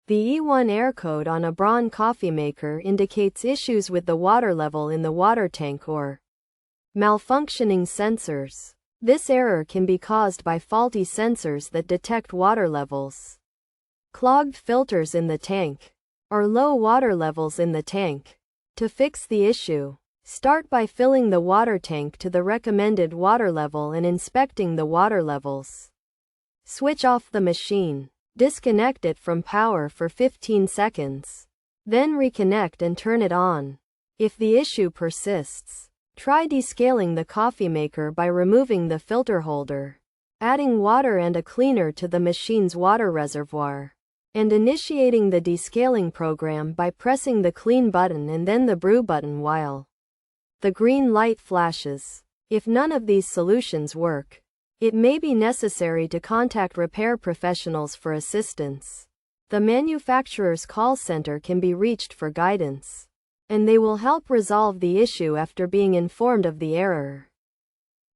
The E01 error code on a Braun coffee maker indicates issues with the water level in the water tank or malfunctioning sensors. This error can be caused by faulty sensors that detect water levels, clogged filters in the tank, or low water levels in the tank. To fix the issue, start by filling the water tank to the recommended water level and inspecting the water levels. Switch off the machine. Disconnect it from power for 15 seconds. Then reconnect and turn it on. If the issue persists, try descaling the coffee maker by removing the filter holder, adding water and a cleaner to the machine's water reservoir, and initiating the descaling program by pressing the clean button and then the brew button while the green light flashes. If none of these solutions work, it may be necessary to contact repair professionals for assistance. The manufacturer's call center can be reached for guidance, and they will help resolve the issue after being informed of the error.